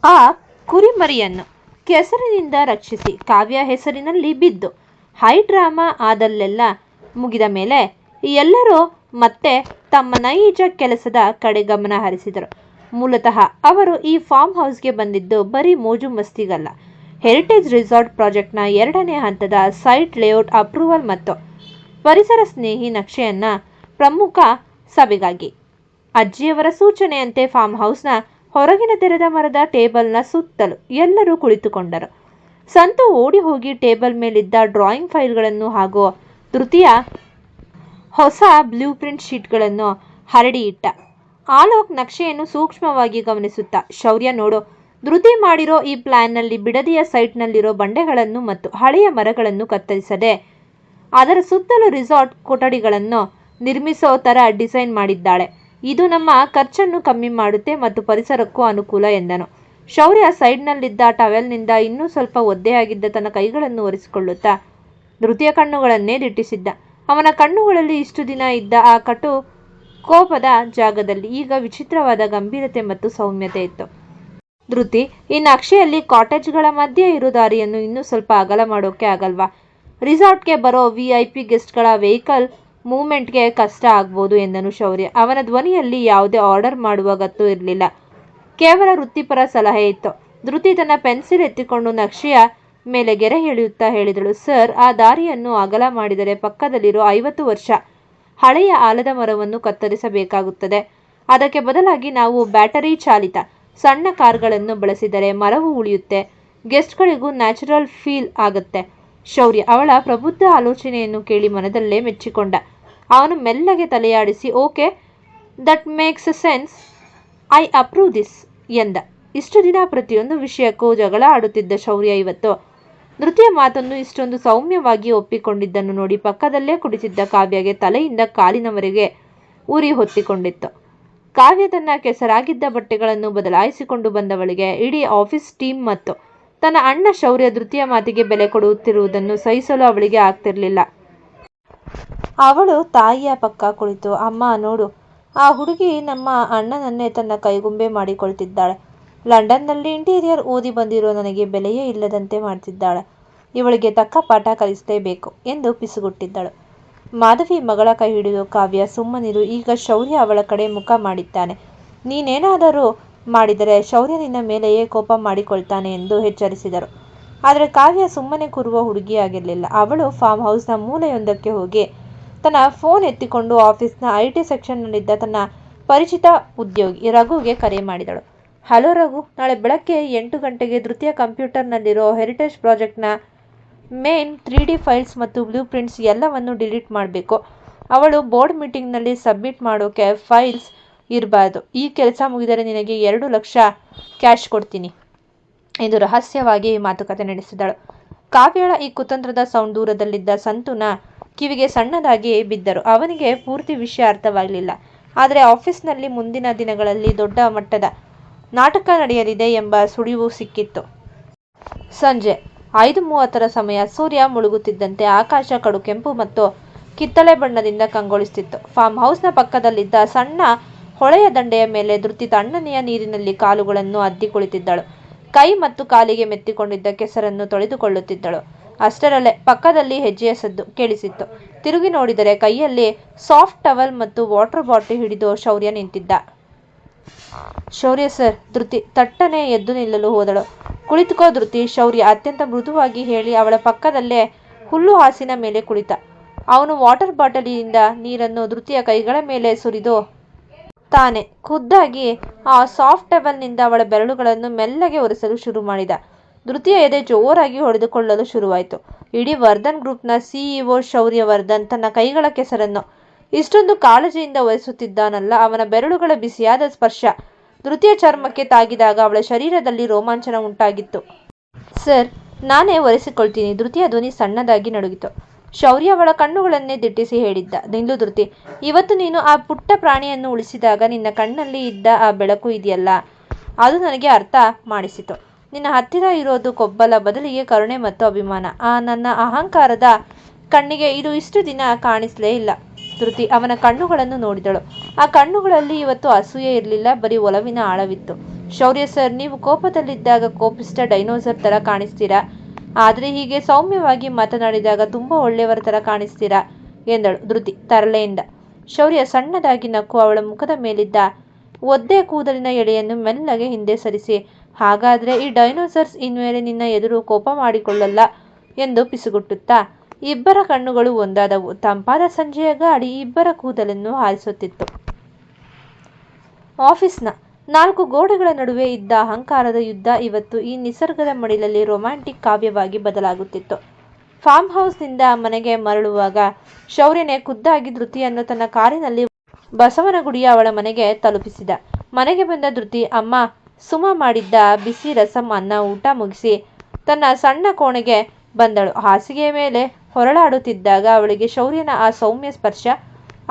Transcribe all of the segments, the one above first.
ಆ ಕುರಿಮರಿಯನ್ನು ಕೆಸರಿನಿಂದ ರಕ್ಷಿಸಿ ಕಾವ್ಯ ಹೆಸರಿನಲ್ಲಿ ಬಿದ್ದು ಹೈ ಡ್ರಾಮಾ ಆದಲ್ಲೆಲ್ಲ ಮುಗಿದ ಮೇಲೆ ಎಲ್ಲರೂ ಮತ್ತೆ ತಮ್ಮ ನೈಜ ಕೆಲಸದ ಕಡೆ ಗಮನ ಹರಿಸಿದರು. ಮೂಲತಃ ಅವರು ಈ ಫಾರ್ಮ್ ಹೌಸ್ಗೆ ಬಂದಿದ್ದು ಬರೀ ಮೋಜು ಮಸ್ತಿಗಲ್ಲ. ಹೆರಿಟೇಜ್ ರೆಸಾರ್ಟ್ ಪ್ರಾಜೆಕ್ಟ್ನ 2ನೇ ಹಂತದ ಸೈಟ್ ಲೇಔಟ್ ಅಪ್ರೂವಲ್ ಮತ್ತು ಪರಿಸರ ಸ್ನೇಹಿ ನಕ್ಷೆಯನ್ನ ಪ್ರಮುಖ ಸಭೆಗಾಗಿ. ಅಜ್ಜಿಯವರ ಸೂಚನೆಯಂತೆ ಫಾರ್ಮ್ ಹೌಸ್ನ ಹೊರಗಿನ ತೆರೆದ ಮರದ ಟೇಬಲ್ನ ಸುತ್ತಲೂ ಎಲ್ಲರೂ ಕುಳಿತುಕೊಂಡರು. ಸಂತು ಓಡಿ ಹೋಗಿ ಟೇಬಲ್ ಮೇಲಿದ್ದ ಡ್ರಾಯಿಂಗ್ ಫೈಲ್ಗಳನ್ನು ಹಾಗೂ ಧೃತಿಯ ಹೊಸ ಬ್ಲೂ ಪ್ರಿಂಟ್ ಶೀಟ್ಗಳನ್ನು ಹರಡಿ ಇಟ್ಟ. ಆಲೋಕ್ ನಕ್ಷೆಯನ್ನು ಸೂಕ್ಷ್ಮವಾಗಿ ಗಮನಿಸುತ್ತಾ, ಶೌರ್ಯ ನೋಡು, ಧೃತಿ ಮಾಡಿರೋ ಈ ಪ್ಲಾನ್ನಲ್ಲಿ ಬಿಡದಿಯ ಸೈಟ್ನಲ್ಲಿರೋ ಬಂಡೆಗಳನ್ನು ಮತ್ತು ಹಳೆಯ ಮರಗಳನ್ನು ಕತ್ತರಿಸದೆ ಅದರ ಸುತ್ತಲೂ ರಿಸಾರ್ಟ್ ಕೊಠಡಿಗಳನ್ನು ನಿರ್ಮಿಸೋ ಥರ ಡಿಸೈನ್ ಮಾಡಿದ್ದಾಳೆ. ಇದು ನಮ್ಮ ಖರ್ಚನ್ನು ಕಮ್ಮಿ ಮಾಡುತ್ತೆ ಮತ್ತು ಪರಿಸರಕ್ಕೂ ಅನುಕೂಲ ಎಂದನು. ಶೌರ್ಯ ಸೈಡ್ನಲ್ಲಿದ್ದ ಟವೆಲ್ನಿಂದ ಇನ್ನೂ ಸ್ವಲ್ಪ ಒದ್ದೆಯಾಗಿದ್ದ ತನ್ನ ಕೈಗಳನ್ನು ಒರೆಸಿಕೊಳ್ಳುತ್ತಾ ಧೃತಿಯ ಕಣ್ಣುಗಳನ್ನೇ ದಿಟ್ಟಿಸಿದ್ದ. ಅವನ ಕಣ್ಣುಗಳಲ್ಲಿ ಇಷ್ಟು ದಿನ ಇದ್ದ ಆ ಕಟು ಕೋಪದ ಜಾಗದಲ್ಲಿ ಈಗ ವಿಚಿತ್ರವಾದ ಗಂಭೀರತೆ ಮತ್ತು ಸೌಮ್ಯತೆ ಇತ್ತು. ಧೃತಿ, ಈ ನಕ್ಷೆಯಲ್ಲಿ ಕಾಟೇಜ್ಗಳ ಮಧ್ಯೆ ಇರೋ ದಾರಿಯನ್ನು ಇನ್ನೂ ಸ್ವಲ್ಪ ಅಗಲ ಮಾಡೋಕೆ ಆಗಲ್ವಾ? ರಿಸಾರ್ಟ್ಗೆ ಬರೋ VIP ಗೆಸ್ಟ್ಗಳ ವೆಹಿಕಲ್ ಮೂವ್ಮೆಂಟ್ಗೆ ಕಷ್ಟ ಆಗ್ಬೋದು ಎಂದನು ಶೌರ್ಯ. ಅವನ ಧ್ವನಿಯಲ್ಲಿ ಯಾವುದೇ ಆರ್ಡರ್ ಮಾಡುವ ಗತ್ತು ಇರಲಿಲ್ಲ, ಕೇವಲ ವೃತ್ತಿಪರ ಸಲಹೆ ಇತ್ತು. ಧೃತಿ ತನ್ನ ಪೆನ್ಸಿಲ್ ಎತ್ತಿಕೊಂಡು ನಕ್ಷೆಯ ಮೇಲೆ ಗೆರೆ ಎಳೆಯುತ್ತಾ ಹೇಳಿದಳು, ಸರ್, ಆ ದಾರಿಯನ್ನು ಅಗಲ ಮಾಡಿದರೆ ಪಕ್ಕದಲ್ಲಿರೋ 50 ವರ್ಷ ಹಳೆಯ ಆಲದ ಮರವನ್ನು ಕತ್ತರಿಸಬೇಕಾಗುತ್ತದೆ. ಅದಕ್ಕೆ ಬದಲಾಗಿ ನಾವು ಬ್ಯಾಟರಿ ಚಾಲಿತ ಸಣ್ಣ ಕಾರ್ಗಳನ್ನು ಬಳಸಿದರೆ ಮರವು ಉಳಿಯುತ್ತೆ, ಗೆಸ್ಟ್ಗಳಿಗೂ ನ್ಯಾಚುರಲ್ ಫೀಲ್ ಆಗುತ್ತೆ. ಶೌರ್ಯ ಅವಳ ಪ್ರಬುದ್ಧ ಆಲೋಚನೆಯನ್ನು ಕೇಳಿ ಮನದಲ್ಲೇ ಮೆಚ್ಚಿಕೊಂಡ. ಅವನು ಮೆಲ್ಲಗೆ ತಲೆಯಾಡಿಸಿ, okay, that makes sense, I approve this ಎಂದ. ಇಷ್ಟು ದಿನ ಪ್ರತಿಯೊಂದು ವಿಷಯಕ್ಕೂ ಜಗಳ ಆಡುತ್ತಿದ್ದ ಶೌರ್ಯ ಇವತ್ತು ಧೃತಿಯ ಮಾತನ್ನು ಇಷ್ಟೊಂದು ಸೌಮ್ಯವಾಗಿ ಒಪ್ಪಿಕೊಂಡಿದ್ದನ್ನು ನೋಡಿ ಪಕ್ಕದಲ್ಲೇ ಕುಳಿತಿದ್ದ ಕಾವ್ಯಗೆ ತಲೆಯಿಂದ ಕಾಲಿನವರೆಗೆ ಉರಿ ಹೊತ್ತಿಕೊಂಡಿತ್ತು. ಕಾವ್ಯ ತನ್ನ ಕೆಸರಾಗಿದ್ದ ಬಟ್ಟೆಗಳನ್ನು ಬದಲಾಯಿಸಿಕೊಂಡು ಬಂದವಳಿಗೆ ಇಡೀ ಆಫೀಸ್ ಟೀಮ್ ಮತ್ತು ತನ್ನ ಅಣ್ಣ ಶೌರ್ಯ ಧೃತಿಯ ಮಾತಿಗೆ ಬೆಲೆ ಕೊಡುತ್ತಿರುವುದನ್ನು ಸಹಿಸಲು ಅವಳಿಗೆ ಆಗ್ತಿರ್ಲಿಲ್ಲ. ಅವಳು ತಾಯಿಯ ಪಕ್ಕ ಕುಳಿತು, ಅಮ್ಮ ನೋಡು, ಆ ಹುಡುಗಿ ನಮ್ಮ ಅಣ್ಣನನ್ನೇ ತನ್ನ ಕೈಗುಂಬೆ ಮಾಡಿಕೊಳ್ತಿದ್ದಾಳೆ. ಲಂಡನ್ನಲ್ಲಿ ಇಂಟೀರಿಯರ್ ಓದಿ ಬಂದಿರೋ ನನಗೆ ಬೆಲೆಯೇ ಇಲ್ಲದಂತೆ ಮಾಡ್ತಿದ್ದಾಳೆ. ಇವಳಿಗೆ ತಕ್ಕ ಪಾಠ ಕಲಿಸಲೇಬೇಕು ಎಂದು ಪಿಸುಗುಟ್ಟಿದ್ದಳು. ಮಾಧವಿ ಮಗಳ ಕೈ ಹಿಡಿದು, ಕಾವ್ಯ ಸುಮ್ಮನಿರು, ಈಗ ಶೌರ್ಯ ಅವಳ ಕಡೆ ಮುಖ ಮಾಡಿದ್ದಾನೆ. ನೀನೇನಾದರೂ ಮಾಡಿದರೆ ಶೌರ್ಯ ನಿನ್ನ ಮೇಲೆಯೇ ಕೋಪ ಮಾಡಿಕೊಳ್ತಾನೆ ಎಂದು ಎಚ್ಚರಿಸಿದರು. ಆದರೆ ಕಾವ್ಯ ಸುಮ್ಮನೆ ಕೂರುವ ಹುಡುಗಿಯಾಗಿರಲಿಲ್ಲ. ಅವಳು ಫಾರ್ಮ್ ಹೌಸ್ನ ಮೂಲೆಯೊಂದಕ್ಕೆ ಹೋಗಿ ತನ್ನ ಫೋನ್ ಎತ್ತಿಕೊಂಡು ಆಫೀಸ್ನ IT ಸೆಕ್ಷನ್ನಲ್ಲಿದ್ದ ತನ್ನ ಪರಿಚಿತ ಉದ್ಯೋಗಿ ರಘುಗೆ ಕರೆ ಮಾಡಿದಳು. ಹಲೋ ರಘು, ನಾಳೆ ಬೆಳಗ್ಗೆ 8 ಗಂಟೆಗೆ ಧೃತಿಯ ಕಂಪ್ಯೂಟರ್ನಲ್ಲಿರೋ ಹೆರಿಟೇಜ್ ಪ್ರಾಜೆಕ್ಟ್ನ ಮೇನ್ 3D ಫೈಲ್ಸ್ ಮತ್ತು ಬ್ಲೂ ಪ್ರಿಂಟ್ಸ್ ಎಲ್ಲವನ್ನು ಡಿಲೀಟ್ ಮಾಡಬೇಕು. ಅವಳು ಬೋರ್ಡ್ ಮೀಟಿಂಗ್ನಲ್ಲಿ ಸಬ್ಮಿಟ್ ಮಾಡೋಕೆ ಫೈಲ್ಸ್ ಇರಬಾರ್ದು. ಈ ಕೆಲಸ ಮುಗಿದರೆ ನಿನಗೆ 2 ಲಕ್ಷ ಕ್ಯಾಶ್ ಕೊಡ್ತೀನಿ ಎಂದು ರಹಸ್ಯವಾಗಿ ಮಾತುಕತೆ ನಡೆಸಿದಳು. ಕಾವ್ಯಳ ಈ ಕುತಂತ್ರದ ಸೌಂಡ್ ದೂರದಲ್ಲಿದ್ದ ಸಂತುನ ಕಿವಿಗೆ ಸಣ್ಣದಾಗಿ ಬಿದ್ದರು. ಅವನಿಗೆ ಪೂರ್ತಿ ವಿಷಯ ಅರ್ಥವಾಗಲಿಲ್ಲ, ಆದರೆ ಆಫೀಸ್ನಲ್ಲಿ ಮುಂದಿನ ದಿನಗಳಲ್ಲಿ ದೊಡ್ಡ ಮಟ್ಟದ ನಾಟಕ ನಡೆಯಲಿದೆ ಎಂಬ ಸುಳಿವು ಸಿಕ್ಕಿತ್ತು. ಸಂಜೆ 5:30 ಸಮಯ. ಸೂರ್ಯ ಮುಳುಗುತ್ತಿದ್ದಂತೆ ಆಕಾಶ ಕಡು ಕೆಂಪು ಮತ್ತು ಕಿತ್ತಳೆ ಬಣ್ಣದಿಂದ ಕಂಗೊಳಿಸುತ್ತಿತ್ತು. ಫಾರ್ಮ್ ಹೌಸ್ನ ಪಕ್ಕದಲ್ಲಿದ್ದ ಸಣ್ಣ ಹೊಳೆಯ ದಂಡೆಯ ಮೇಲೆ ಧೃತಿ ತಣ್ಣನೆಯ ನೀರಿನಲ್ಲಿ ಕಾಲುಗಳನ್ನು ಅದ್ದಿ ಕುಳಿತಿದ್ದಳು. ಕೈ ಮತ್ತು ಕಾಲಿಗೆ ಮೆತ್ತಿಕೊಂಡಿದ್ದ ಕೆಸರನ್ನು ತೊಳೆದುಕೊಳ್ಳುತ್ತಿದ್ದಳು. ಅಷ್ಟರಲ್ಲೇ ಪಕ್ಕದಲ್ಲಿ ಹೆಜ್ಜೆಯ ಸದ್ದು ಕೇಳಿಸಿತ್ತು. ತಿರುಗಿ ನೋಡಿದರೆ ಕೈಯಲ್ಲಿ ಸಾಫ್ಟ್ ಟವಲ್ ಮತ್ತು ವಾಟರ್ ಬಾಟಲ್ ಹಿಡಿದು ಶೌರ್ಯ ನಿಂತಿದ್ದ. ಶೌರ್ಯ ಸರ್, ಧೃತಿ ತಟ್ಟನೆ ಎದ್ದು ನಿಲ್ಲಲು ಹೋದಳು. ಕುಳಿತುಕೋ ಧೃತಿ, ಶೌರ್ಯ ಅತ್ಯಂತ ಮೃದುವಾಗಿ ಹೇಳಿ ಅವಳ ಪಕ್ಕದಲ್ಲೇ ಹುಲ್ಲು ಹಾಸಿನ ಮೇಲೆ ಕುಳಿತ. ಅವನು ವಾಟರ್ ಬಾಟಲಿನಿಂದ ನೀರನ್ನು ಧೃತಿಯ ಕೈಗಳ ಮೇಲೆ ಸುರಿದು ತಾನೆ ಖುದ್ದಾಗಿ ಆ ಸಾಫ್ಟ್ ಟವಲ್ನಿಂದ ಅವಳ ಬೆರಳುಗಳನ್ನು ಮೆಲ್ಲಗೆ ಒರೆಸಲು ಶುರು ಮಾಡಿದ. ಧೃತಿಯ ಎದೆ ಜೋರಾಗಿ ಹೊಡೆದುಕೊಳ್ಳಲು ಶುರುವಾಯಿತು. ಇಡೀ ವರ್ಧನ್ ಗ್ರೂಪ್ನ CEO ಶೌರ್ಯ ವರ್ಧನ್ ತನ್ನ ಕೈಗಳ ಕೆಸರನ್ನು ಇಷ್ಟೊಂದು ಕಾಳಜಿಯಿಂದ ಒರೆಸುತ್ತಿದ್ದಾನಲ್ಲ. ಅವನ ಬೆರಳುಗಳ ಬಿಸಿಯಾದ ಸ್ಪರ್ಶ ಧೃತಿಯ ಚರ್ಮಕ್ಕೆ ತಾಗಿದಾಗ ಅವಳ ಶರೀರದಲ್ಲಿ ರೋಮಾಂಚನ ಉಂಟಾಗಿತ್ತು. ಸರ್, ನಾನೇ ಒರೆಸಿಕೊಳ್ತೀನಿ. ಧೃತಿಯ ಧ್ವನಿ ಸಣ್ಣದಾಗಿ ನಡುಗಿತು. ಶೌರ್ಯ ಅವಳ ಕಣ್ಣುಗಳನ್ನೇ ದಿಟ್ಟಿಸಿ ಹೇಳಿದ್ದ, ನಿಲ್ಲು ಧೃತಿ, ಇವತ್ತು ನೀನು ಆ ಪುಟ್ಟ ಪ್ರಾಣಿಯನ್ನು ಉಳಿಸಿದಾಗ ನಿನ್ನ ಕಣ್ಣಲ್ಲಿ ಇದ್ದ ಆ ಬೆಳಕು ಇದೆಯಲ್ಲ, ಅದು ನನಗೆ ಅರ್ಥ ಮಾಡಿಸಿತು. ನಿನ್ನ ಹತ್ತಿರ ಇರೋದು ಕೊಬ್ಬಲ, ಬದಲಿಗೆ ಕರುಣೆ ಮತ್ತು ಅಭಿಮಾನ. ಆ ನನ್ನ ಅಹಂಕಾರದ ಕಣ್ಣಿಗೆ ಇದು ಇಷ್ಟು ದಿನ ಕಾಣಿಸಲೇ ಇಲ್ಲ. ಧೃತಿ ಅವನ ಕಣ್ಣುಗಳನ್ನು ನೋಡಿದಳು. ಆ ಕಣ್ಣುಗಳಲ್ಲಿ ಇವತ್ತು ಅಸೂಯೆ ಇರಲಿಲ್ಲ, ಬರೀ ಒಲವಿನ ಆಳವಿತ್ತು. ಶೌರ್ಯ ಸರ್, ನೀವು ಕೋಪದಲ್ಲಿದ್ದಾಗ ಕೋಪಿಸ್ಟ ಡೈನೋಸರ್ ಥರ ಕಾಣಿಸ್ತೀರಾ, ಆದರೆ ಹೀಗೆ ಸೌಮ್ಯವಾಗಿ ಮಾತನಾಡಿದಾಗ ತುಂಬ ಒಳ್ಳೆಯವರ ಥರ ಕಾಣಿಸ್ತೀರಾ ಎಂದಳು ಧೃತಿ ತರಲೆಯಿಂದ. ಶೌರ್ಯ ಸಣ್ಣದಾಗಿ ನಕ್ಕು ಅವಳ ಮುಖದ ಮೇಲಿದ್ದ ಒದ್ದೆ ಕೂದಲಿನ ಎಳೆಯನ್ನು ಮೆಲ್ಲಗೆ ಹಿಂದೆ ಸರಿಸಿ, ಹಾಗಾದರೆ ಈ ಡೈನೋಸರ್ಸ್ ಇನ್ಮೇಲೆ ನಿನ್ನ ಎದುರು ಕೋಪ ಮಾಡಿಕೊಳ್ಳಲ್ಲ ಎಂದು ಪಿಸುಗುಟ್ಟುತ್ತಾ ಇಬ್ಬರ ಕಣ್ಣುಗಳು ಒಂದಾದವು. ತಂಪಾದ ಸಂಜೆಯ ಗಾಳಿ ಇಬ್ಬರ ಕೂದಲನ್ನು ಹಾರಿಸುತ್ತಿತ್ತು. ಆಫೀಸ್ನ 4 ಗೋಡೆಗಳ ನಡುವೆ ಇದ್ದ ಅಹಂಕಾರದ ಯುದ್ಧ ಇವತ್ತು ಈ ನಿಸರ್ಗದ ಮಡಿಲಲ್ಲಿ ರೊಮ್ಯಾಂಟಿಕ್ ಕಾವ್ಯವಾಗಿ ಬದಲಾಗುತ್ತಿತ್ತು. ಫಾರ್ಮ್ ಹೌಸ್ನಿಂದ ಮನೆಗೆ ಮರಳುವಾಗ ಶೌರ್ಯನೇ ಖುದ್ದಾಗಿ ಧೃತಿಯನ್ನು ತನ್ನ ಕಾರಿನಲ್ಲಿ ಬಸವನಗುಡಿಯ ಅವಳ ಮನೆಗೆ ತಲುಪಿಸಿದ. ಮನೆಗೆ ಬಂದ ಧೃತಿ ಅಮ್ಮ ಸುಮ ಮಾಡಿದ್ದ ಬಿಸಿ ರಸಂ ಅನ್ನ ಊಟ ಮುಗಿಸಿ ತನ್ನ ಸಣ್ಣ ಕೋಣೆಗೆ ಬಂದಳು. ಹಾಸಿಗೆಯ ಮೇಲೆ ಹೊರಳಾಡುತ್ತಿದ್ದಾಗ ಅವಳಿಗೆ ಶೌರ್ಯನ ಆ ಸೌಮ್ಯ ಸ್ಪರ್ಶ,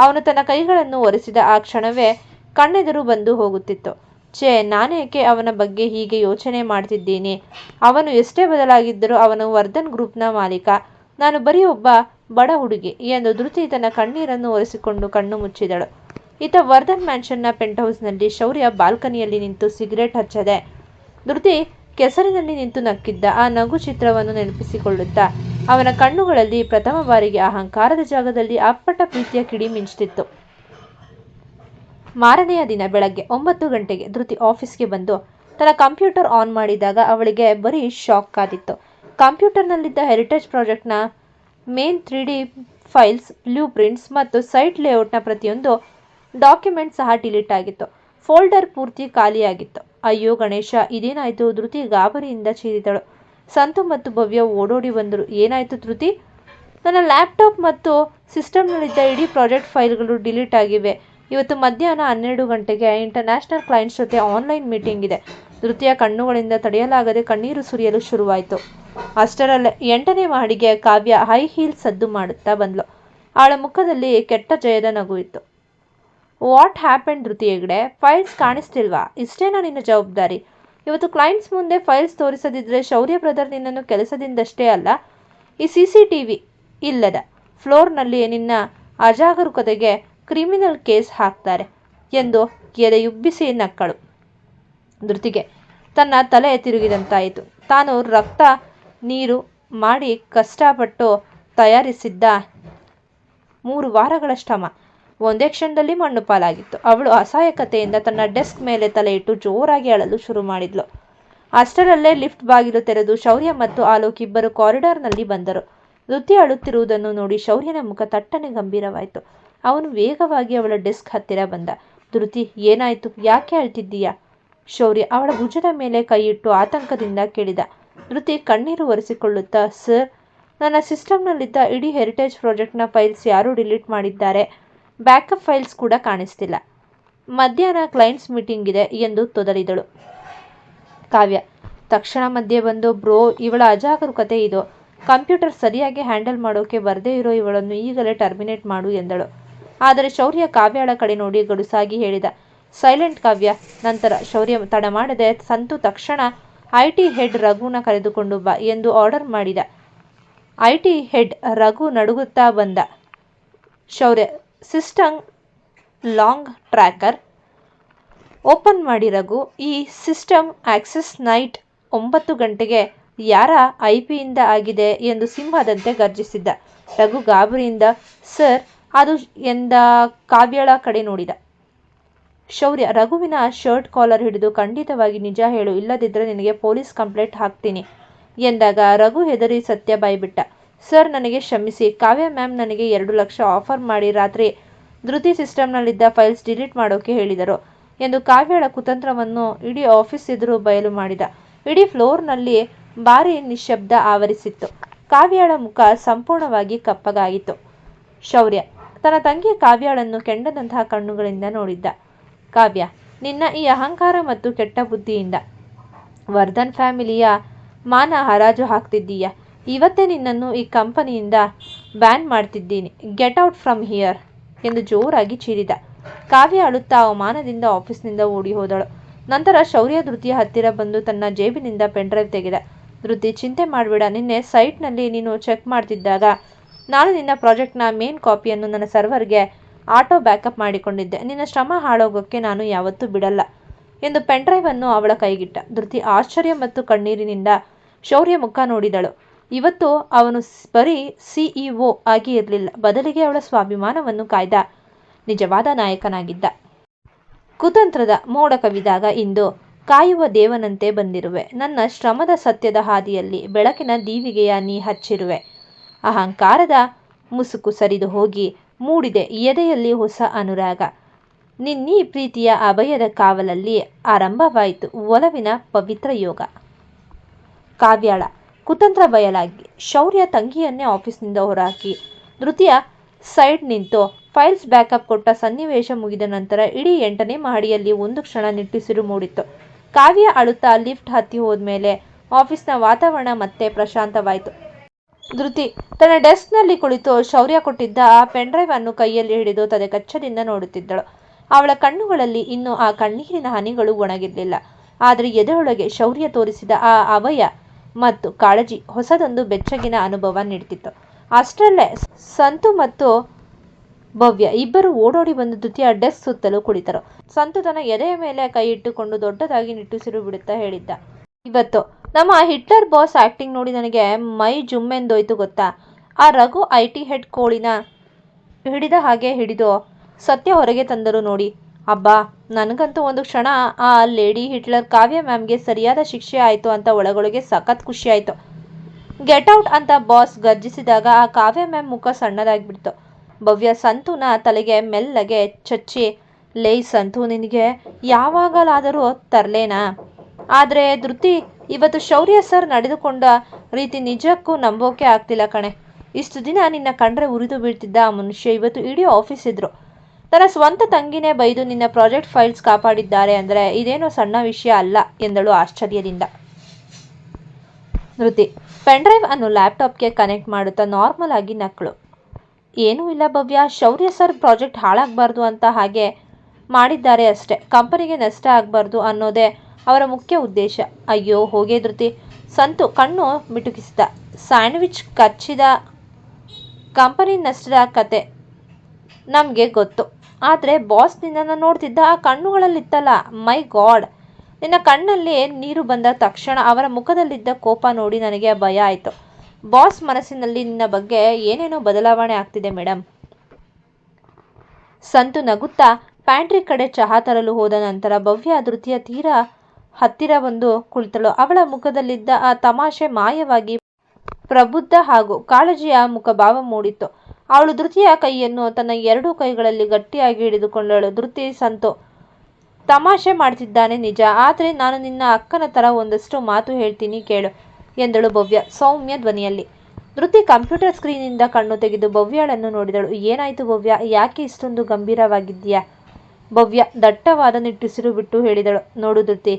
ಅವನು ತನ್ನ ಕೈಗಳನ್ನು ಒರೆಸಿದ ಆ ಕ್ಷಣವೇ ಕಣ್ಣೆದುರು ಬಂದು ಹೋಗುತ್ತಿತ್ತು. ಛೇ, ನಾನೇಕೆ ಅವನ ಬಗ್ಗೆ ಹೀಗೆ ಯೋಚನೆ ಮಾಡ್ತಿದ್ದೀನಿ? ಅವನು ಎಷ್ಟೇ ಬದಲಾಗಿದ್ದರೂ ಅವನು ವರ್ಧನ್ ಗ್ರೂಪ್ನ ಮಾಲೀಕ, ನಾನು ಬರೀ ಒಬ್ಬ ಬಡ ಹುಡುಗಿ ಎಂದು ಧೃತಿ ತನ್ನ ಕಣ್ಣೀರನ್ನು ಒರೆಸಿಕೊಂಡು ಕಣ್ಣು ಮುಚ್ಚಿದಳು. ಈತ ವರ್ಧನ್ ಮ್ಯಾನ್ಷನ್ನ ಪೆಂಟ್ಹೌಸ್ನಲ್ಲಿ ಶೌರ್ಯ ಬಾಲ್ಕನಿಯಲ್ಲಿ ನಿಂತು ಸಿಗರೇಟ್ ಹಚ್ಚದೆ ಧೃತಿ ಕೆಸರಿನಲ್ಲಿ ನಿಂತು ನಕ್ಕಿದ್ದ ಆ ನಗು ಚಿತ್ರವನ್ನು ನೆನಪಿಸಿಕೊಳ್ಳುತ್ತಾ ಅವನ ಕಣ್ಣುಗಳಲ್ಲಿ ಪ್ರಥಮ ಬಾರಿಗೆ ಅಹಂಕಾರದ ಜಾಗದಲ್ಲಿ ಅಪ್ಪಟ ಪ್ರೀತಿಯ ಕಿಡಿ ಮಿಂಚುತ್ತಿತ್ತು. ಮಾರನೆಯ ದಿನ ಬೆಳಗ್ಗೆ 9 ಗಂಟೆಗೆ ಧೃತಿ ಆಫೀಸ್ಗೆ ಬಂದು ತನ್ನ ಕಂಪ್ಯೂಟರ್ ಆನ್ ಮಾಡಿದಾಗ ಅವಳಿಗೆ ಬರೀ ಶಾಕ್ ಕಾದಿತ್ತು. ಕಂಪ್ಯೂಟರ್ನಲ್ಲಿದ್ದ ಹೆರಿಟೇಜ್ ಪ್ರಾಜೆಕ್ಟ್ನ main 3D files, blueprints ಮತ್ತು ಸೈಟ್ ಲೇಔಟ್ನ ಪ್ರತಿಯೊಂದು ಡಾಕ್ಯುಮೆಂಟ್ ಸಹ ಡಿಲೀಟ್ ಆಗಿತ್ತು. ಫೋಲ್ಡರ್ ಪೂರ್ತಿ ಖಾಲಿಯಾಗಿತ್ತು. ಅಯ್ಯೋ ಗಣೇಶ, ಇದೇನಾಯಿತು? ಧೃತಿ ಗಾಬರಿಯಿಂದ ಚೀರಿದಳು. ಸಂತು ಮತ್ತು ಭವ್ಯ ಓಡೋಡಿ ಬಂದರು. ಏನಾಯಿತು ಧೃತಿ? ನನ್ನ ಲ್ಯಾಪ್ಟಾಪ್ ಮತ್ತು ಸಿಸ್ಟಮ್ನಲ್ಲಿದ್ದ ಇಡೀ ಪ್ರಾಜೆಕ್ಟ್ ಫೈಲ್ಗಳು ಡಿಲೀಟ್ ಆಗಿವೆ. ಇವತ್ತು ಮಧ್ಯಾಹ್ನ 12 ಗಂಟೆಗೆ ಇಂಟರ್ನ್ಯಾಷನಲ್ ಕ್ಲೈಂಟ್ಸ್ ಜೊತೆ ಆನ್ಲೈನ್ ಮೀಟಿಂಗ್ ಇದೆ. ಧೃತಿಯ ಕಣ್ಣುಗಳಿಂದ ತಡೆಯಲಾಗದೆ ಕಣ್ಣೀರು ಸುರಿಯಲು ಶುರುವಾಯಿತು. ಅಷ್ಟರಲ್ಲೇ 8ನೇ ಮಹಡಿಗೆ ಕಾವ್ಯ ಹೈ ಹೀಲ್ ಸದ್ದು ಮಾಡುತ್ತಾ ಬಂದ್ಲು. ಅವಳ ಮುಖದಲ್ಲಿ ಕೆಟ್ಟ ಜಯದ ನಗು ಇತ್ತು. What happened Dhriti Hegde? Files ಕಾಣಿಸ್ತಿಲ್ವಾ? ಇಷ್ಟೇನಾ ನಿನ್ನ ಜವಾಬ್ದಾರಿ? ಇವತ್ತು ಕ್ಲೈಂಟ್ಸ್ ಮುಂದೆ ಫೈಲ್ಸ್ ತೋರಿಸದಿದ್ದರೆ ಶೌರ್ಯ ಬ್ರದರ್ ನಿನ್ನನ್ನು ಕೆಲಸದಿಂದಷ್ಟೇ ಅಲ್ಲ, ಈ CCTV ಇಲ್ಲದ ಫ್ಲೋರ್ನಲ್ಲಿ ನಿನ್ನ ಅಜಾಗರೂಕತೆಗೆ ಕ್ರಿಮಿನಲ್ ಕೇಸ್ ಹಾಕ್ತಾರೆ ಎಂದು ಎದೆಯುಬ್ಬಿಸಿ ನಕ್ಕಳು. ಧೃತಿಗೆ ತನ್ನ ತಲೆ ತಿರುಗಿದಂತಾಯಿತು. ತಾನು ರಕ್ತ ನೀರು ಮಾಡಿ ಕಷ್ಟಪಟ್ಟು ತಯಾರಿಸಿದ್ದ 3 ವಾರಗಳ ಶ್ರಮ ಒಂದೇ ಕ್ಷಣದಲ್ಲಿ ಮಣ್ಣು ಪಾಲಾಗಿತ್ತು. ಅವಳು ಅಸಹಾಯಕತೆಯಿಂದ ತನ್ನ ಡೆಸ್ಕ್ ಮೇಲೆ ತಲೆ ಇಟ್ಟು ಜೋರಾಗಿ ಅಳಲು ಶುರು ಮಾಡಿದ್ಲು. ಅಷ್ಟರಲ್ಲೇ ಲಿಫ್ಟ್ ಬಾಗಿಲು ತೆರೆದು ಶೌರ್ಯ ಮತ್ತು ಆಲೋಕ್ ಇಬ್ಬರು ಕಾರಿಡಾರ್ನಲ್ಲಿ ಬಂದರು. ಧೃತಿ ಅಳುತ್ತಿರುವುದನ್ನು ನೋಡಿ ಶೌರ್ಯನ ಮುಖ ತಟ್ಟನೆ ಗಂಭೀರವಾಯಿತು. ಅವನು ವೇಗವಾಗಿ ಅವಳ ಡೆಸ್ಕ್ ಹತ್ತಿರ ಬಂದ. ಧೃತಿ, ಏನಾಯಿತು? ಯಾಕೆ ಅಳ್ತಿದ್ದೀಯಾ? ಶೌರ್ಯ ಅವಳ ಭುಜದ ಮೇಲೆ ಕೈಯಿಟ್ಟು ಆತಂಕದಿಂದ ಕೇಳಿದ. ಧೃತಿ ಕಣ್ಣೀರು ಒರೆಸಿಕೊಳ್ಳುತ್ತಾ, ಸರ್, ನನ್ನ ಸಿಸ್ಟಮ್ನಲ್ಲಿದ್ದ ಇಡೀ ಹೆರಿಟೇಜ್ ಪ್ರಾಜೆಕ್ಟ್ನ ಫೈಲ್ಸ್ ಯಾರೂ ಡಿಲೀಟ್ ಮಾಡಿದ್ದಾರೆ. ಬ್ಯಾಕಪ್ ಫೈಲ್ಸ್ ಕೂಡ ಕಾಣಿಸ್ತಿಲ್ಲ. ಮಧ್ಯಾಹ್ನ ಕ್ಲೈಂಟ್ಸ್ ಮೀಟಿಂಗ್ ಇದೆ ಎಂದು ತೊದಲಿದಳು. ಕಾವ್ಯ ತಕ್ಷಣ ಮಧ್ಯೆ ಬಂದು, ಬ್ರೋ, ಇವಳ ಅಜಾಗರೂಕತೆ ಇದು. ಕಂಪ್ಯೂಟರ್ ಸರಿಯಾಗಿ ಹ್ಯಾಂಡಲ್ ಮಾಡೋಕೆ ಬರದೇ ಇರೋ ಇವಳನ್ನು ಈಗಲೇ ಟರ್ಮಿನೇಟ್ ಮಾಡು ಎಂದಳು. ಆದರೆ ಶೌರ್ಯ ಕಾವ್ಯಳ ಕಡೆ ನೋಡಿ ಗಡುಸಾಗಿ ಹೇಳಿದ, ಸೈಲೆಂಟ್ ಕಾವ್ಯ. ನಂತರ ಶೌರ್ಯ ತಡ ಮಾಡದೆ, ಸಂತು, ತಕ್ಷಣ IT ಹೆಡ್ ರಘುನ ಕರೆದುಕೊಂಡು ಬಾ ಎಂದು ಆರ್ಡರ್ ಮಾಡಿದ. IT ಹೆಡ್ ರಘು ನಡುಗುತ್ತಾ ಬಂದ. ಶೌರ್ಯ ಸಿಸ್ಟಮ್ ಲಾಂಗ್ ಟ್ರ್ಯಾಕರ್ ಓಪನ್ ಮಾಡಿ. ರಘು, ಈ ಸಿಸ್ಟಮ್ ಆಕ್ಸೆಸ್ ನೈಟ್ 9 ಗಂಟೆಗೆ ಯಾರ IP-ಯಿಂದ ಆಗಿದೆ ಎಂದು ಸಿಂಹದಂತೆ ಗರ್ಜಿಸಿದ್ದ. ರಘು ಗಾಬರಿಯಿಂದ, ಸರ್, ಅದು ಎಂದ ಕಾವ್ಯಳ ಕಡೆ ನೋಡಿದ. ಶೌರ್ಯ ರಘುವಿನ ಶರ್ಟ್ ಕಾಲರ್ ಹಿಡಿದು, ಖಂಡಿತವಾಗಿ ನಿಜ ಹೇಳು, ಇಲ್ಲದಿದ್ದರೆ ನಿನಗೆ ಪೊಲೀಸ್ ಕಂಪ್ಲೇಂಟ್ ಹಾಕ್ತೀನಿ ಎಂದಾಗ ರಘು ಹೆದರಿ ಸತ್ಯ ಬಾಯ್ಬಿಟ್ಟ. ಸರ್, ನನಗೆ ಕ್ಷಮಿಸಿ. ಕಾವ್ಯ ಮ್ಯಾಮ್ ನನಗೆ 2 ಲಕ್ಷ ಆಫರ್ ಮಾಡಿ ರಾತ್ರಿ ಧೃತಿ ಸಿಸ್ಟಮ್ನಲ್ಲಿದ್ದ ಫೈಲ್ಸ್ ಡಿಲೀಟ್ ಮಾಡೋಕೆ ಹೇಳಿದರು ಎಂದು ಕಾವ್ಯಳ ಕುತಂತ್ರವನ್ನು ಇಡೀ ಆಫೀಸ್ ಎದುರು ಬಯಲು ಮಾಡಿದ. ಇಡೀ ಫ್ಲೋರ್ನಲ್ಲಿ ಭಾರೀ ನಿಶ್ಶಬ್ದ ಆವರಿಸಿತ್ತು. ಕಾವ್ಯಳ ಮುಖ ಸಂಪೂರ್ಣವಾಗಿ ಕಪ್ಪಗಾಗಿತ್ತು. ಶೌರ್ಯ ತನ್ನ ತಂಗಿ ಕಾವ್ಯಳನ್ನು ಕೆಂಡದಂತಹ ಕಣ್ಣುಗಳಿಂದ ನೋಡಿದ್ದ. ಕಾವ್ಯ, ನಿನ್ನ ಈ ಅಹಂಕಾರ ಮತ್ತು ಕೆಟ್ಟ ಬುದ್ಧಿಯಿಂದ ವರ್ಧನ್ ಫ್ಯಾಮಿಲಿಯ ಮಾನ ಹರಾಜು ಹಾಕ್ತಿದ್ದೀಯ. ಇವತ್ತೇ ನಿನ್ನನ್ನು ಈ ಕಂಪನಿಯಿಂದ ಬ್ಯಾನ್ ಮಾಡ್ತಿದ್ದೀನಿ. ಗೆಟ್ ಔಟ್ ಫ್ರಮ್ ಹಿಯರ್ ಎಂದು ಜೋರಾಗಿ ಚೀರಿದ. ಕಾವ್ಯ ಅಳುತ್ತಾ ಅವಮಾನದಿಂದ ಆಫೀಸ್ನಿಂದ ಓಡಿ ಹೋದಳು. ನಂತರ ಶೌರ್ಯ ಧೃತಿಯ ಹತ್ತಿರ ಬಂದು ತನ್ನ ಜೇಬಿನಿಂದ ಪೆನ್ಡ್ರೈವ್ ತೆಗೆದ. ಧೃತಿ, ಚಿಂತೆ ಮಾಡಬೇಡ. ನಿನ್ನೆ ಸೈಟ್ನಲ್ಲಿ ನೀನು ಚೆಕ್ ಮಾಡ್ತಿದ್ದಾಗ ನಾನು ನಿನ್ನ ಪ್ರಾಜೆಕ್ಟ್ನ ಮೇನ್ ಕಾಪಿಯನ್ನು ನನ್ನ ಸರ್ವರ್ಗೆ ಆಟೋ ಬ್ಯಾಕಪ್ ಮಾಡಿಕೊಂಡಿದ್ದೆ. ನಿನ್ನ ಶ್ರಮ ಹಾಳೋಗೋಕ್ಕೆ ನಾನು ಯಾವತ್ತೂ ಬಿಡಲ್ಲ ಎಂದು ಪೆನ್ಡ್ರೈವ್ ಅನ್ನು ಅವಳ ಕೈಗಿಟ್ಟ. ಧೃತಿ ಆಶ್ಚರ್ಯ ಮತ್ತು ಕಣ್ಣೀರಿನಿಂದ ಶೌರ್ಯ ಮುಖ ನೋಡಿದಳು. ಇವತ್ತು ಅವನು ಬರೀ CEO ಆಗಿ ಇರಲಿಲ್ಲ, ಬದಲಿಗೆ ಅವಳ ಸ್ವಾಭಿಮಾನವನ್ನು ಕಾಯ್ದ ನಿಜವಾದ ನಾಯಕನಾಗಿದ್ದ. ಕುತಂತ್ರದ ಮೋಡ ಕವಿದಾಗ ಇಂದು ಕಾಯುವ ದೇವನಂತೆ ಬಂದಿರುವೆ. ನನ್ನ ಶ್ರಮದ ಸತ್ಯದ ಹಾದಿಯಲ್ಲಿ ಬೆಳಕಿನ ದೀವಿಗೆಯ ನೀ ಹಚ್ಚಿರುವೆ. ಅಹಂಕಾರದ ಮುಸುಕು ಸರಿದು ಹೋಗಿ ಮೂಡಿದೆ ಎದೆಯಲ್ಲಿ ಹೊಸ ಅನುರಾಗ. ನಿನ್ನೀ ಪ್ರೀತಿಯ ಅಭಯದ ಕಾವಲಲ್ಲಿ ಆರಂಭವಾಯಿತು ಒಲವಿನ ಪವಿತ್ರ ಯೋಗ. ಕಾವ್ಯಾಳ ಕುತಂತ್ರ ಬಯಲಾಗಿ ಶೌರ್ಯ ತಂಗಿಯನ್ನೇ ಆಫೀಸ್ನಿಂದ ಹೊರಹಾಕಿ ಧೃತಿಯ ಸೈಡ್ ನಿಂತು ಫೈಲ್ಸ್ ಬ್ಯಾಕಪ್ ಕೊಟ್ಟ ಸನ್ನಿವೇಶ ಮುಗಿದ ನಂತರ ಇಡೀ 8ನೇ ಮಹಡಿಯಲ್ಲಿ ಒಂದು ಕ್ಷಣ ನಿಟ್ಟುಸಿರು ಮೂಡಿತ್ತು. ಕಾವ್ಯ ಅಳುತ್ತಾ ಲಿಫ್ಟ್ ಹತ್ತಿ ಹೋದ್ಮೇಲೆ ಆಫೀಸ್ನ ವಾತಾವರಣ ಮತ್ತೆ ಪ್ರಶಾಂತವಾಯಿತು. ಧೃತಿ ತನ್ನ ಡೆಸ್ಕ್ನಲ್ಲಿ ಕುಳಿತು ಶೌರ್ಯ ಕೊಟ್ಟಿದ್ದ ಆ ಪೆನ್ಡ್ರೈವ್ ಅನ್ನು ಕೈಯಲ್ಲಿ ಹಿಡಿದು ತದೆಕಚ್ಚದಿಂದ ನೋಡುತ್ತಿದ್ದಳು. ಅವಳ ಕಣ್ಣುಗಳಲ್ಲಿ ಇನ್ನೂ ಆ ಕಣ್ಣೀರಿನ ಹನಿಗಳು ಒಣಗಿರಲಿಲ್ಲ. ಆದರೆ ಎದೆಯೊಳಗೆ ಶೌರ್ಯ ತೋರಿಸಿದ ಆ ಅಭಯ ಮತ್ತು ಕಾಳಜಿ ಹೊಸದೊಂದು ಬೆಚ್ಚಗಿನ ಅನುಭವ ನೀಡುತ್ತಿತ್ತು. ಅಷ್ಟರಲ್ಲೇ ಸಂತು ಮತ್ತು ಭವ್ಯ ಇಬ್ಬರು ಓಡೋಡಿ ಬಂದು ಧೃತಿಯ ಡೆಸ್ಕ್ ಸುತ್ತಲೂ ಕುಳಿತರು. ಸಂತು ತನ್ನ ಎದೆಯ ಮೇಲೆ ಕೈ ಇಟ್ಟುಕೊಂಡು ದೊಡ್ಡದಾಗಿ ನಿಟ್ಟುಸಿರು ಬಿಡುತ್ತಾ ಹೇಳಿದ್ದ, ಇವತ್ತು ನಮ್ಮ ಹಿಟ್ಲರ್ ಬಾಸ್ ಆಕ್ಟಿಂಗ್ ನೋಡಿ ನನಗೆ ಮೈ ಜುಮ್ಮೆಂದೋಯ್ತು ಗೊತ್ತಾ. ಆ ರಘು IT ಹೆಡ್ ಕೋಳಿನ ಹಿಡಿದ ಹಾಗೆ ಹಿಡಿದು ಸತ್ಯ ಹೊರಗೆ ತಂದರು ನೋಡಿ. ಅಬ್ಬಾ, ನನಗಂತೂ ಒಂದು ಕ್ಷಣ ಆ ಲೇಡಿ ಹಿಟ್ಲರ್ ಕಾವ್ಯ ಮ್ಯಾಮ್ಗೆ ಸರಿಯಾದ ಶಿಕ್ಷೆ ಆಯಿತು ಅಂತ ಒಳಗೊಳಗೆ ಸಖತ್ ಖುಷಿ ಆಯಿತು. ಗೆಟ್ ಔಟ್ ಅಂತ ಬಾಸ್ ಗರ್ಜಿಸಿದಾಗ ಆ ಕಾವ್ಯ ಮ್ಯಾಮ್ ಮುಖ ಸಣ್ಣದಾಗಿಬಿಡ್ತು. ಭವ್ಯ ಸಂತುನ ತಲೆಗೆ ಮೆಲ್ಲಗೆ ಚಚ್ಚಿ, ಲೇ ಸಂತು, ನಿನಗೆ ಯಾವಾಗಲಾದರೂ ತರಲೇನಾ? ಆದರೆ ಧೃತಿ, ಇವತ್ತು ಶೌರ್ಯ ಸರ್ ನಡೆದುಕೊಂಡ ರೀತಿ ನಿಜಕ್ಕೂ ನಂಬೋಕೆ ಆಗ್ತಿಲ್ಲ ಕಣೆ. ಇಷ್ಟು ದಿನ ನಿನ್ನ ಕಂಡ್ರೆ ಉರಿದು ಬೀಳ್ತಿದ್ದ ಆ ಮನುಷ್ಯ ಇವತ್ತು ಇಡೀ ಆಫೀಸ್ ಇದ್ರು ತನ್ನ ಸ್ವಂತ ತಂಗಿನೇ ಬೈದು ನಿನ್ನ ಪ್ರಾಜೆಕ್ಟ್ ಫೈಲ್ಸ್ ಕಾಪಾಡಿದ್ದಾರೆ ಅಂದರೆ ಇದೇನೋ ಸಣ್ಣ ವಿಷಯ ಅಲ್ಲ ಎಂದಳು ಆಶ್ಚರ್ಯದಿಂದ. ಧೃತಿ ಪೆನ್ಡ್ರೈವ್ ಅನ್ನು ಲ್ಯಾಪ್ಟಾಪ್ಗೆ ಕನೆಕ್ಟ್ ಮಾಡುತ್ತಾ ನಾರ್ಮಲ್ ಆಗಿ ನಕ್ಕಳು. ಏನೂ ಇಲ್ಲ ಭವ್ಯ, ಶೌರ್ಯ ಸರ್ ಪ್ರಾಜೆಕ್ಟ್ ಹಾಳಾಗಬಾರ್ದು ಅಂತ ಹಾಗೆ ಮಾಡಿದ್ದಾರೆ ಅಷ್ಟೇ. ಕಂಪನಿಗೆ ನಷ್ಟ ಆಗಬಾರ್ದು ಅನ್ನೋದೇ ಅವರ ಮುಖ್ಯ ಉದ್ದೇಶ. ಅಯ್ಯೋ ಹೋಗೇ ಧೃತಿ, ಸಂತು ಕಣ್ಣು ಮಿಟುಕಿಸಿದ. ಸ್ಯಾಂಡ್ವಿಚ್ ಕಚ್ಚಿದ ಕಂಪನಿ ನಷ್ಟದ ಕತೆ ನಮಗೆ ಗೊತ್ತು. ಆದರೆ ಬಾಸ್ ನಿನ್ನನ್ನು ನೋಡ್ತಿದ್ದ ಆ ಕಣ್ಣುಗಳಲ್ಲಿತ್ತಲ್ಲ, ಮೈ ಗಾಡ್, ನಿನ್ನ ಕಣ್ಣಲ್ಲಿ ನೀರು ಬಂದ ತಕ್ಷಣ ಅವರ ಮುಖದಲ್ಲಿದ್ದ ಕೋಪ ನೋಡಿ ನನಗೆ ಭಯ ಆಯಿತು. ಬಾಸ್ ಮನಸ್ಸಿನಲ್ಲಿ ನಿನ್ನ ಬಗ್ಗೆ ಏನೇನೋ ಬದಲಾವಣೆ ಆಗ್ತಿದೆ ಮೇಡಮ್. ಸಂತು ನಗುತ್ತಾ ಪ್ಯಾಂಟ್ರಿ ಕಡೆ ಚಹಾ ತರಲು ಹೋದ ನಂತರ ಭವ್ಯ ಧೃತಿಯ ತೀರಾ ಹತ್ತಿರ ಬಂದು ಕುಳಿತಳು. ಅವಳ ಮುಖದಲ್ಲಿದ್ದ ಆ ತಮಾಷೆ ಮಾಯವಾಗಿ ಪ್ರಬುದ್ಧ ಹಾಗೂ ಕಾಳಜಿಯ ಮುಖಭಾವ ಮೂಡಿತ್ತು. ಅವಳು ಧೃತಿಯ ಕೈಯನ್ನು ತನ್ನ 2 ಕೈಗಳಲ್ಲಿ ಗಟ್ಟಿಯಾಗಿ ಹಿಡಿದುಕೊಂಡಳು. ಧೃತಿ, ಸಂತು ತಮಾಷೆ ಮಾಡ್ತಿದ್ದಾನೆ ನಿಜ, ಆದರೆ ನಾನು ನಿನ್ನ ಅಕ್ಕನ ಥರ ಒಂದಷ್ಟು ಮಾತು ಹೇಳ್ತೀನಿ ಕೇಳು ಎಂದಳು ಭವ್ಯ ಸೌಮ್ಯ ಧ್ವನಿಯಲ್ಲಿ. ಧೃತಿ ಕಂಪ್ಯೂಟರ್ ಸ್ಕ್ರೀನಿಂದ ಕಣ್ಣು ತೆಗೆದು ಭವ್ಯಳನ್ನು ನೋಡಿದಳು. ಏನಾಯಿತು ಭವ್ಯ, ಯಾಕೆ ಇಷ್ಟೊಂದು ಗಂಭೀರವಾಗಿದ್ದೀಯಾ? ಭವ್ಯ ದಟ್ಟವಾದ ನಿಟ್ಟುಸಿರು ಬಿಟ್ಟು ಹೇಳಿದಳು, ನೋಡು ಧೃತಿ,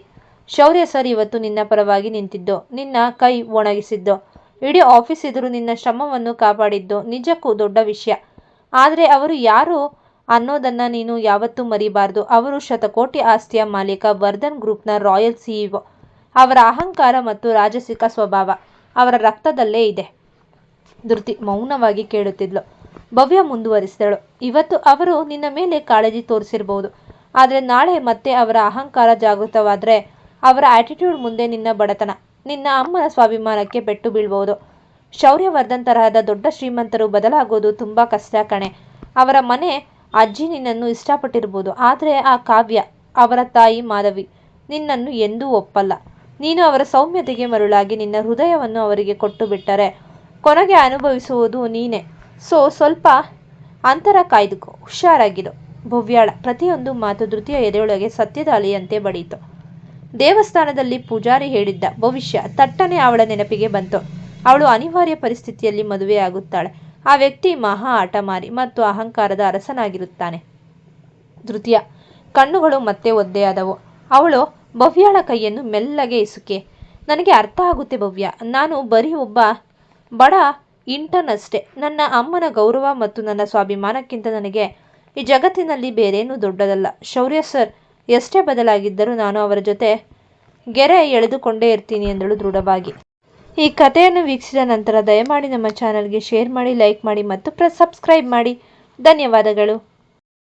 ಶೌರ್ಯ ಸರ್ ಇವತ್ತು ನಿನ್ನ ಪರವಾಗಿ ನಿಂತಿದ್ದು, ನಿನ್ನ ಕೈ ಒಣಗಿಸಿದ್ದು, ಇಡೀ ಆಫೀಸ್ ಎದುರು ನಿನ್ನ ಶ್ರಮವನ್ನು ಕಾಪಾಡಿದ್ದು ನಿಜಕ್ಕೂ ದೊಡ್ಡ ವಿಷಯ. ಆದರೆ ಅವರು ಯಾರು ಅನ್ನೋದನ್ನು ನೀನು ಯಾವತ್ತೂ ಮರಿಬಾರ್ದು. ಅವರು ಶತಕೋಟಿ ಆಸ್ತಿಯ ಮಾಲೀಕ, ವರ್ಧನ್ ಗ್ರೂಪ್ನ ರಾಯಲ್ CEO. ಅವರ ಅಹಂಕಾರ ಮತ್ತು ರಾಜಸಿಕ ಸ್ವಭಾವ ಅವರ ರಕ್ತದಲ್ಲೇ ಇದೆ. ಧೃತಿ ಮೌನವಾಗಿ ಕೇಳುತ್ತಿದ್ಲು. ಭವ್ಯ ಮುಂದುವರಿಸಿದಳು, ಇವತ್ತು ಅವರು ನಿನ್ನ ಮೇಲೆ ಕಾಳಜಿ ತೋರಿಸಿರಬಹುದು, ಆದರೆ ನಾಳೆ ಮತ್ತೆ ಅವರ ಅಹಂಕಾರ ಜಾಗೃತವಾದರೆ ಅವರ ಆಟಿಟ್ಯೂಡ್ ಮುಂದೆ ನಿನ್ನ ಬಡತನ, ನಿನ್ನ ಅಮ್ಮನ ಸ್ವಾಭಿಮಾನಕ್ಕೆ ಪೆಟ್ಟು ಬೀಳ್ಬಹುದು. ಶೌರ್ಯವರ್ಧನ್ ತರಹದ ದೊಡ್ಡ ಶ್ರೀಮಂತರು ಬದಲಾಗೋದು ತುಂಬ ಕಷ್ಟ ಕಣೆ. ಅವರ ಮನೆ ಅಜ್ಜಿ ನಿನ್ನನ್ನು ಇಷ್ಟಪಟ್ಟಿರ್ಬೋದು, ಆದರೆ ಆ ಕಾವ್ಯ, ಅವರ ತಾಯಿ ಮಾಧವಿ ನಿನ್ನನ್ನು ಎಂದೂ ಒಪ್ಪಲ್ಲ. ನೀನು ಅವರ ಸೌಮ್ಯತೆಗೆ ಮರುಳಾಗಿ ನಿನ್ನ ಹೃದಯವನ್ನು ಅವರಿಗೆ ಕೊಟ್ಟು ಬಿಟ್ಟರೆ ಕೊನೆಗೆ ಅನುಭವಿಸುವುದು ನೀನೇ. ಸ್ವಲ್ಪ ಅಂತರ ಕಾಯ್ದುಕೋ, ಹುಷಾರಾಗಿರು. ಭವ್ಯಾಳ ಪ್ರತಿಯೊಂದು ಮಾತು ಧೃತಿಯ ಎದೆಯೊಳಗೆ ಸತ್ಯದ ಅಲೆಯಂತೆ ಬಡಿಯಿತು. ದೇವಸ್ಥಾನದಲ್ಲಿ ಪೂಜಾರಿ ಹೇಳಿದ್ದ ಭವಿಷ್ಯ ತಟ್ಟನೆ ಅವಳ ನೆನಪಿಗೆ ಬಂತು. ಅವಳು ಅನಿವಾರ್ಯ ಪರಿಸ್ಥಿತಿಯಲ್ಲಿ ಮದುವೆಯಾಗುತ್ತಾಳೆ. ಆ ವ್ಯಕ್ತಿ ಮಹಾ ಹಠಮಾರಿ ಮತ್ತು ಅಹಂಕಾರದ ಅರಸನಾಗಿರುತ್ತಾನೆ. ಧೃತಿಯ ಕಣ್ಣುಗಳು ಮತ್ತೆ ಒದ್ದೆಯಾದವು. ಅವಳು ಭವ್ಯಾಳ ಕೈಯನ್ನು ಮೆಲ್ಲಗೆ ಇಸುಕೆ, ನನಗೆ ಅರ್ಥ ಆಗುತ್ತೆ ಭವ್ಯ, ನಾನು ಬರೀ ಒಬ್ಬ ಬಡ ಇಂಟರ್ನ್ ಅಷ್ಟೇ. ನನ್ನ ಅಮ್ಮನ ಗೌರವ ಮತ್ತು ನನ್ನ ಸ್ವಾಭಿಮಾನಕ್ಕಿಂತ ನನಗೆ ಈ ಜಗತ್ತಿನಲ್ಲಿ ಬೇರೇನೂ ದೊಡ್ಡದಲ್ಲ. ಶೌರ್ಯ ಸರ್ ಎಷ್ಟೇ ಬದಲಾಗಿದ್ದರೂ ನಾನು ಅವರ ಜೊತೆ ಗೆರೆ ಎಳೆದುಕೊಂಡೇ ಇರ್ತೀನಿ ಎಂದಳು ದೃಢವಾಗಿ. ಈ ಕಥೆಯನ್ನು ವೀಕ್ಷಿಸಿದ ನಂತರ ದಯಮಾಡಿ ನಮ್ಮ ಚಾನಲ್ಗೆ ಶೇರ್ ಮಾಡಿ, ಲೈಕ್ ಮಾಡಿ ಮತ್ತು ಸಬ್ಸ್ಕ್ರೈಬ್ ಮಾಡಿ. ಧನ್ಯವಾದಗಳು.